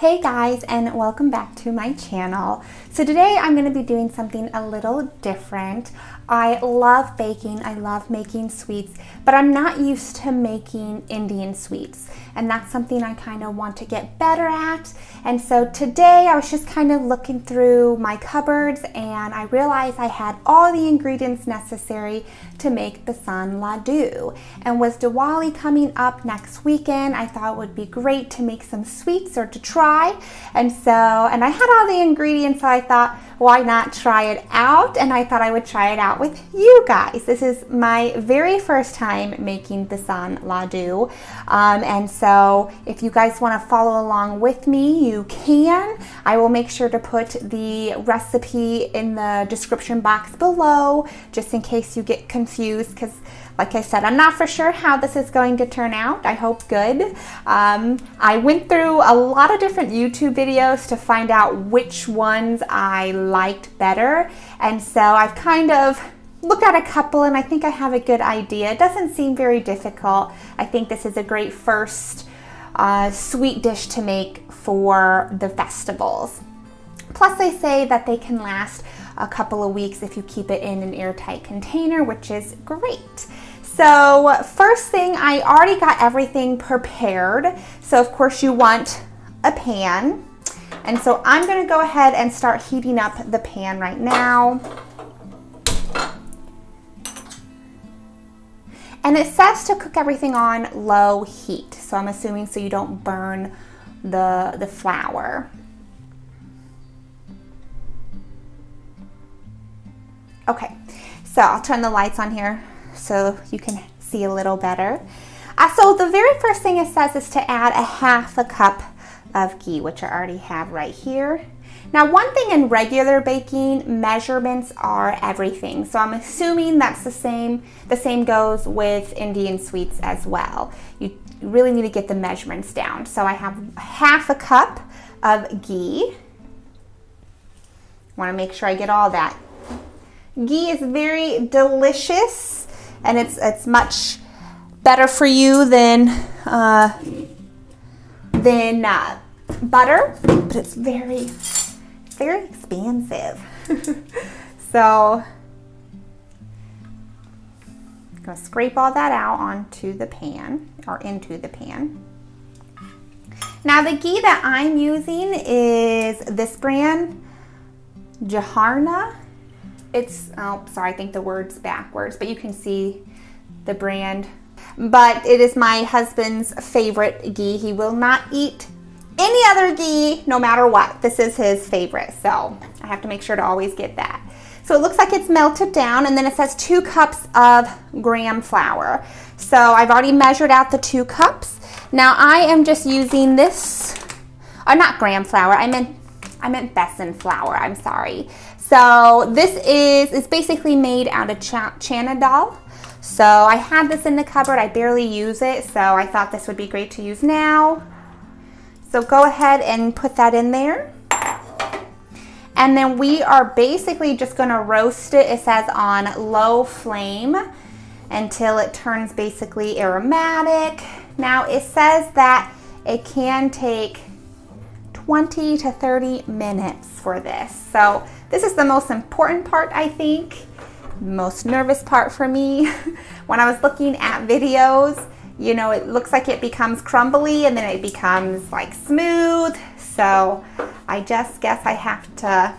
Hey guys, and welcome back to my channel. So today I'm going to be doing something a little different. I love baking, I love making sweets, but I'm not used to making Indian sweets, and that's something I kind of want to get better at. And so today I was just kind of looking through my cupboards and I realized I had all the ingredients necessary to make BESAN Ladoo. And with Diwali coming up next weekend, I thought it would be great to make some sweets or to try. And I had all the ingredients, so I thought, why not try it out? And I thought I would try it out with you guys. This is my very first time making BESAN Ladoo. And so if you guys want to follow along with me, you can. I will make sure to put the recipe in the description box below, just in case you get confused, because like I said, I'm not for sure how this is going to turn out. I hope good. I went through a lot of different YouTube videos to find out which ones I liked better. And so I've kind of looked at a couple and I think I have a good idea. It doesn't seem very difficult. I think this is a great first sweet dish to make for the festivals. Plus they say that they can last a couple of weeks if you keep it in an airtight container, which is great. So first thing, I already got everything prepared. So of course you want a pan. And so I'm gonna go ahead and start heating up the pan right now. And it says to cook everything on low heat. So I'm assuming so you don't burn the flour. Okay, so I'll turn the lights on here so you can see a little better. So the very first thing it says is to add a half a cup of ghee, which I already have right here. Now, one thing in regular baking, measurements are everything. So I'm assuming that's the same goes with Indian sweets as well. You really need to get the measurements down. So I have half a cup of ghee. Want to make sure I get all that. Ghee is very delicious, and it's much better for you than butter, but it's very expensive. So I'm gonna scrape all that out onto the pan or into the pan. Now the ghee that I'm using is this brand, Jaharna. It's, oh, sorry, I think the word's backwards, but you can see the brand. But it is my husband's favorite ghee. He will not eat any other ghee, no matter what. This is his favorite, so I have to make sure to always get that. So it looks like it's melted down, and then it says 2 cups of graham flour. So I've already measured out the 2 cups. Now I am just using this, or not graham flour, I meant besan flour, I'm sorry. So this is basically made out of chana dal. So I had this in the cupboard, I barely use it, so I thought this would be great to use now. So go ahead and put that in there. And then we are basically just gonna roast it, it says on low flame, until it turns basically aromatic. Now it says that it can take 20 to 30 minutes for this. So this is the most important part, I think. Most nervous part for me. When I was looking at videos, you know, it looks like it becomes crumbly and then it becomes like smooth. So I just guess I have to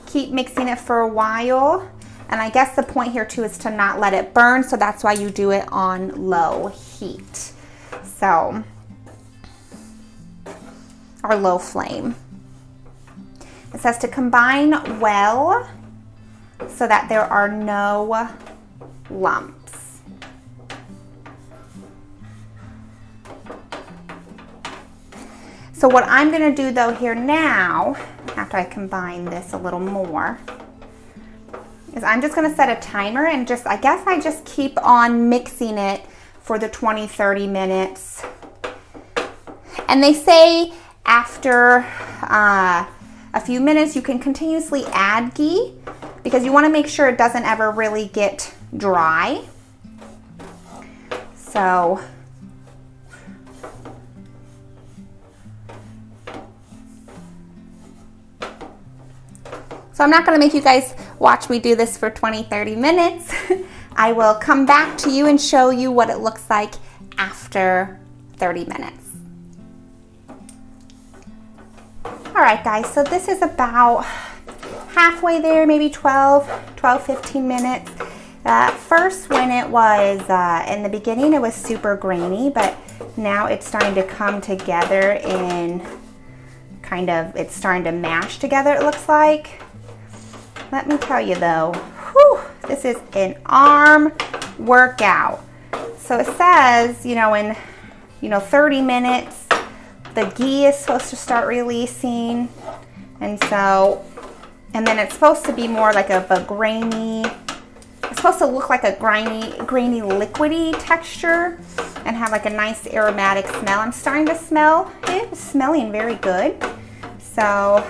keep mixing it for a while. And I guess the point here too is to not let it burn. So that's why you do it on low heat. So, or low flame. It says to combine well so that there are no lumps. So what I'm gonna do though here now, after I combine this a little more, is I'm just gonna set a timer and I guess I just keep on mixing it for the 20-30 minutes. And they say after a few minutes you can continuously add ghee, because you want to make sure it doesn't ever really get dry. So So I'm not gonna make you guys watch me do this for 20-30 minutes. I will come back to you and show you what it looks like after 30 minutes. All right guys, so this is about halfway there, maybe 12-15 minutes. First, when it was in the beginning, it was super grainy, but now it's starting to come together in kind of, it's starting to mash together, it looks like. Let me tell you though, whew, this is an arm workout. So it says, in 30 minutes, the ghee is supposed to start releasing. And then it's supposed to be more like a grainy, it's supposed to look like a grainy liquidy texture and have like a nice aromatic smell. I'm starting to smell it. It's smelling very good. So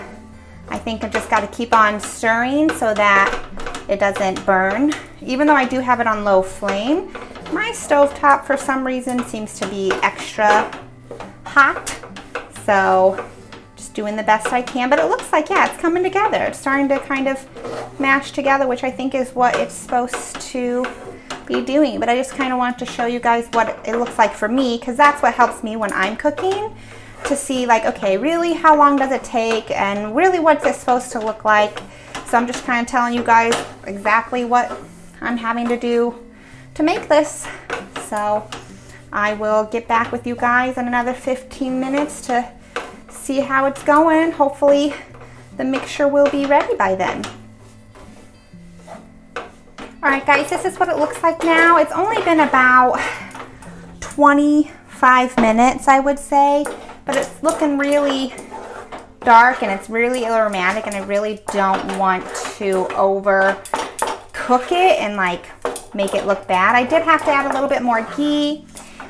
I think I just got to keep on stirring so that it doesn't burn. Even though I do have it on low flame, my stovetop for some reason seems to be extra hot. So just doing the best I can, but it looks like, yeah, it's coming together. It's starting to kind of mash together, which I think is what it's supposed to be doing. But I just kind of want to show you guys what it looks like for me, because that's what helps me when I'm cooking, to see like, okay, really how long does it take and really what's it supposed to look like. So I'm just kind of telling you guys exactly what I'm having to do to make this. So I will get back with you guys in another 15 minutes to see how it's going. Hopefully the mixture will be ready by then. All right guys, this is what it looks like now. It's only been about 25 minutes, I would say, but it's looking really dark and it's really aromatic, and I really don't want to over cook it and like make it look bad. I did have to add a little bit more ghee.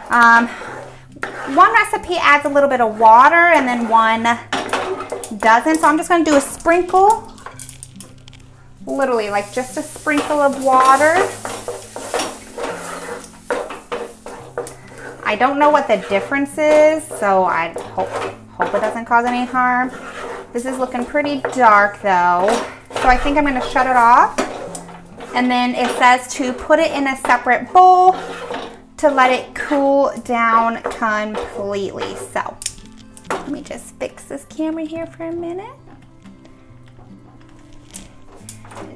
One recipe adds a little bit of water and then one doesn't, so I'm just going to do a sprinkle, literally like just a sprinkle of water. I don't know what the difference is, so I hope it doesn't cause any harm. This is looking pretty dark though, so I think I'm going to shut it off. And then it says to put it in a separate bowl to let it cool down completely. So let me just fix this camera here for a minute.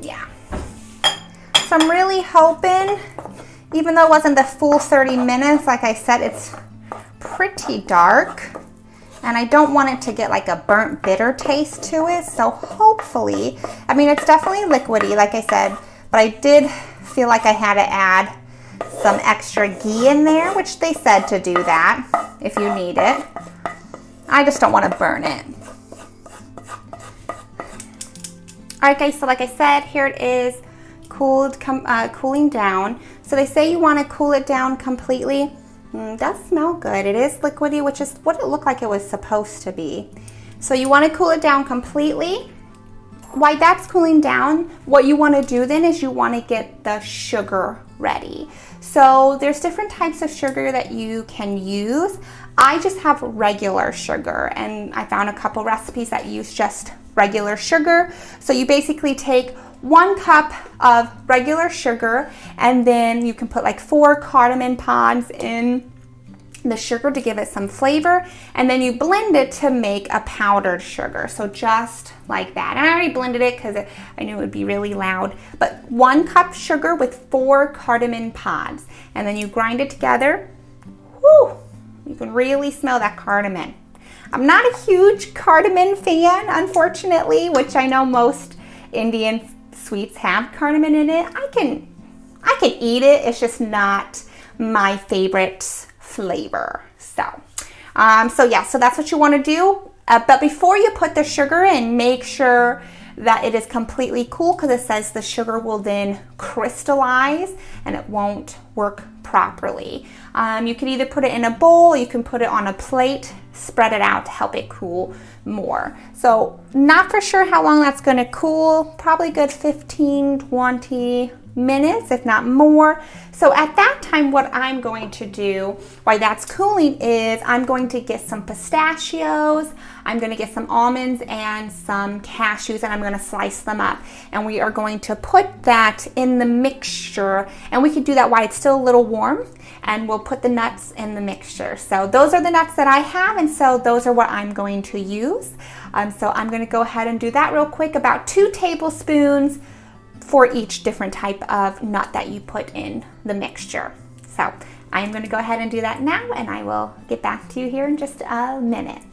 Yeah. So I'm really hoping, even though it wasn't the full 30 minutes, like I said, it's pretty dark. And I don't want it to get like a burnt bitter taste to it. So hopefully, I mean, it's definitely liquidy, like I said, but I did feel like I had to add some extra ghee in there, which they said to do that if you need it. I just don't want to burn it. All right guys, so like I said, here it is cooling down. So they say you want to cool it down completely. It does smell good. It is liquidy, which is what it looked like it was supposed to be. So you want to cool it down completely. While that's cooling down, what you want to do then is you want to get the sugar ready. So there's different types of sugar that you can use. I just have regular sugar, and I found a couple recipes that use just regular sugar. So you basically take 1 cup of regular sugar, and then you can put like 4 cardamom pods in the sugar to give it some flavor, and then you blend it to make a powdered sugar. So just like that. And I already blended it because I knew it would be really loud. But 1 cup sugar with 4 cardamom pods, and then you grind it together. Whoo! You can really smell that cardamom. I'm not a huge cardamom fan, unfortunately, which I know most Indian sweets have cardamom in it. I can eat it. It's just not my favorite flavor. So that's what you want to do. But before you put the sugar in, make sure that it is completely cool, because it says the sugar will then crystallize and it won't work properly. You can either put it in a bowl, you can put it on a plate, spread it out to help it cool more. So not for sure how long that's going to cool, probably good 15-20 minutes, if not more. So at that time, what I'm going to do while that's cooling is I'm going to get some pistachios. I'm gonna get some almonds and some cashews, and I'm gonna slice them up. And we are going to put that in the mixture, and we can do that while it's still a little warm, and we'll put the nuts in the mixture. So those are the nuts that I have, and so those are what I'm going to use. So I'm gonna go ahead and do that real quick, about 2 tablespoons for each different type of nut that you put in the mixture. So I'm gonna go ahead and do that now, and I will get back to you here in just a minute.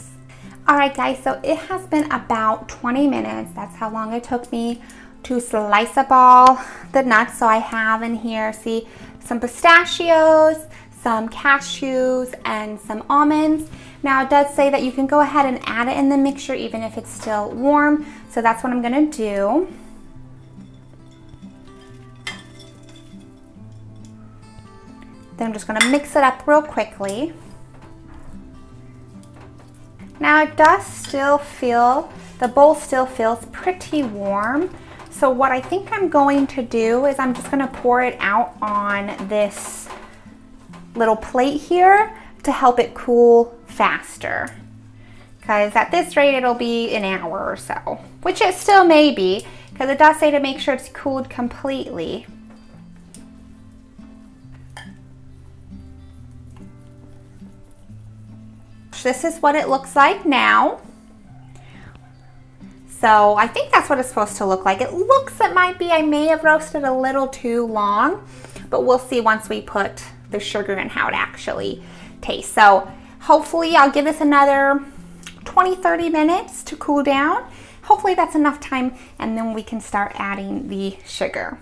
All right guys, so it has been about 20 minutes. That's how long it took me to slice up all the nuts. So I have in here, see, some pistachios, some cashews, and some almonds. Now it does say that you can go ahead and add it in the mixture even if it's still warm. So that's what I'm gonna do. Then I'm just gonna mix it up real quickly. Now it does still feel, the bowl still feels pretty warm. So what I think I'm going to do is I'm just gonna pour it out on this little plate here to help it cool faster. Because at this rate, it'll be an hour or so, which it still may be, because it does say to make sure it's cooled completely. This is what it looks like now. So I think that's what it's supposed to look like. It looks, it might be, I may have roasted a little too long, but we'll see once we put the sugar in how it actually tastes. So hopefully I'll give this another 20-30 minutes to cool down. Hopefully that's enough time, and then we can start adding the sugar.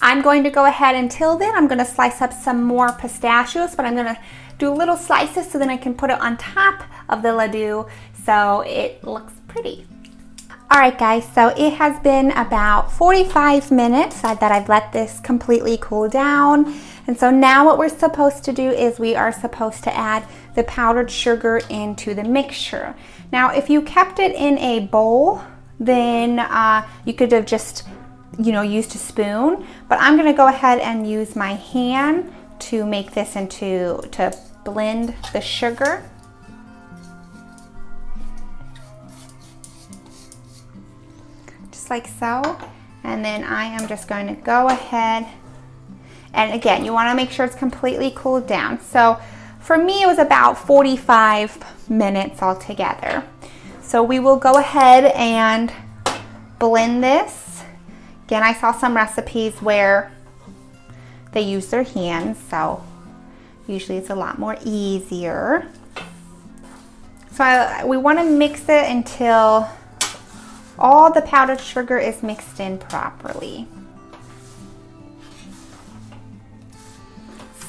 I'm going to go ahead, until then I'm going to slice up some more pistachios, but I'm going to do little slices so then I can put it on top of the ladoo so it looks pretty. All right guys, so it has been about 45 minutes that I've let this completely cool down. And so now what we're supposed to do is we are supposed to add the powdered sugar into the mixture. Now if you kept it in a bowl, then you could have just, you know, used a spoon, but I'm gonna go ahead and use my hand to make this into, to blend the sugar. Just like so. And then I am just going to go ahead, and again, you want to make sure it's completely cooled down. So for me, it was about 45 minutes altogether. So we will go ahead and blend this. Again, I saw some recipes where they use their hands, so usually it's a lot more easier. So we want to mix it until all the powdered sugar is mixed in properly.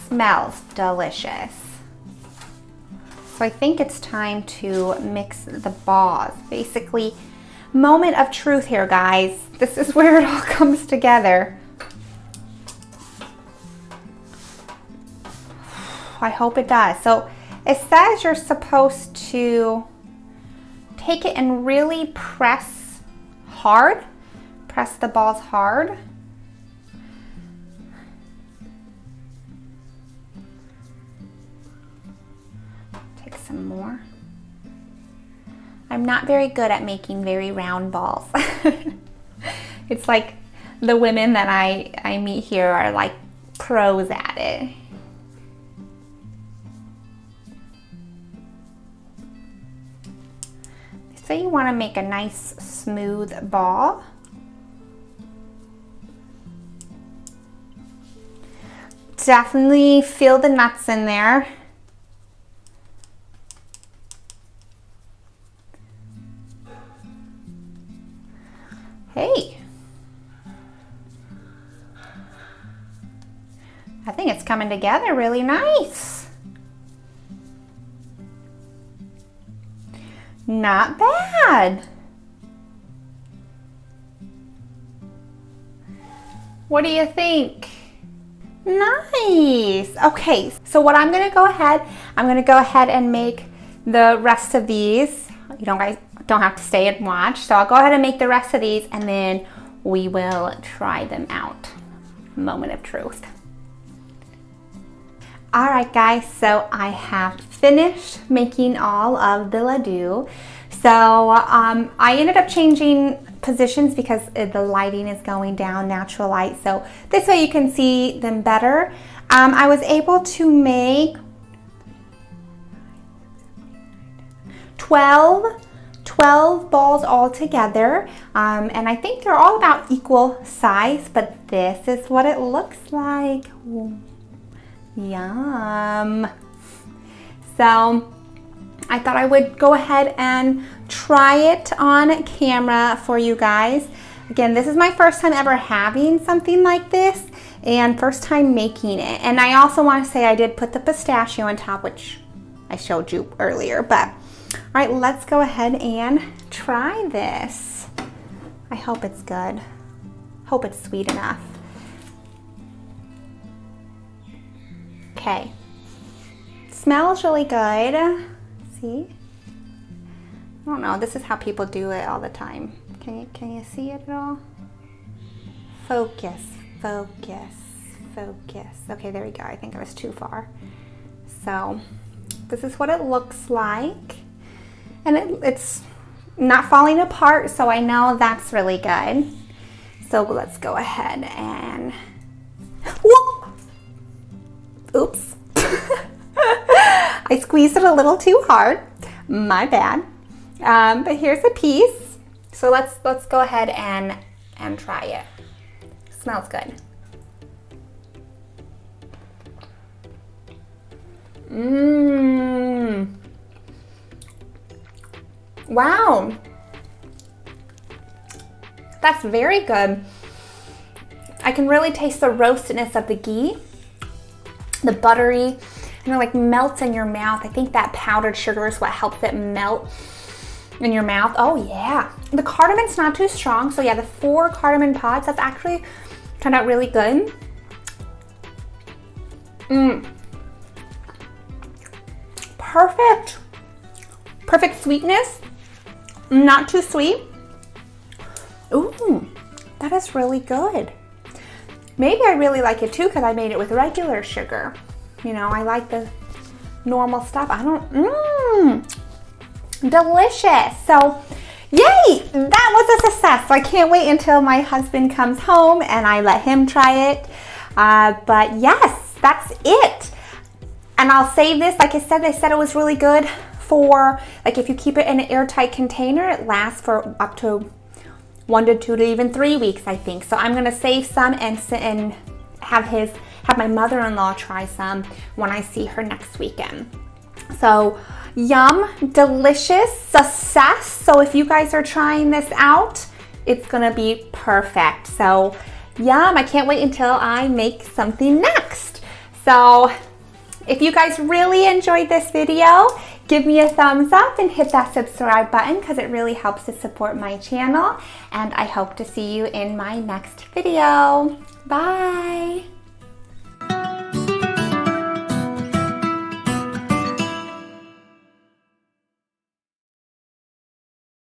Smells delicious. So I think it's time to mix the balls. Basically, moment of truth here, guys. This is where it all comes together. I hope it does. So it says you're supposed to take it and really press hard. Press the balls hard. Take some more. I'm not very good at making very round balls. It's like the women that I meet here are like pros at it. So you want to make a nice smooth ball. Definitely feel the nuts in there. Hey, I think it's coming together really nice. Not bad. What do you think? Nice. Okay, so what I'm gonna go ahead and make the rest of these. You guys don't have to stay and watch. So I'll go ahead and make the rest of these, and then we will try them out. Moment of truth. All right, guys, so I have finished making all of the ladoo. So I ended up changing positions because the lighting is going down, natural light. So this way you can see them better. I was able to make 12 balls all together. And I think they're all about equal size, but this is what it looks like. Ooh. Yum. So I thought I would go ahead and try it on camera for you guys. Again, this is my first time ever having something like this and first time making it. And I also want to say I did put the pistachio on top, which I showed you earlier. But all right, let's go ahead and try this. I hope it's good. Hope it's sweet enough. Okay, smells really good. See? I don't know, this is how people do it all the time. Can you see it at all? Focus, focus, focus. Okay, there we go. I think I was too far. So this is what it looks like. And it's not falling apart, so I know that's really good. So let's go ahead and, whoop! Oops. I squeezed it a little too hard. My bad. But here's a piece. So let's go ahead and try it. Smells good. Mmm. Wow. That's very good. I can really taste the roastedness of the ghee. The buttery, and it like melts in your mouth. I think that powdered sugar is what helps it melt in your mouth. Oh yeah. The cardamon's not too strong. So yeah, the 4 cardamom pods, that's actually turned out really good. Perfect. Perfect sweetness. Not too sweet. Ooh, that is really good. Maybe I really like it too because I made it with regular sugar. You know, I like the normal stuff. I don't, delicious. So, yay, that was a success. I can't wait until my husband comes home and I let him try it. But yes, that's it. And I'll save this, like I said, they said it was really good for, like if you keep it in an airtight container, it lasts for up to 1 to 2 to even 3 weeks, I think. So I'm gonna save some and have my mother-in-law try some when I see her next weekend. So yum, delicious, success. So if you guys are trying this out, it's gonna be perfect. So yum, I can't wait until I make something next. So if you guys really enjoyed this video, give me a thumbs up and hit that subscribe button because it really helps to support my channel. And I hope to see you in my next video. Bye.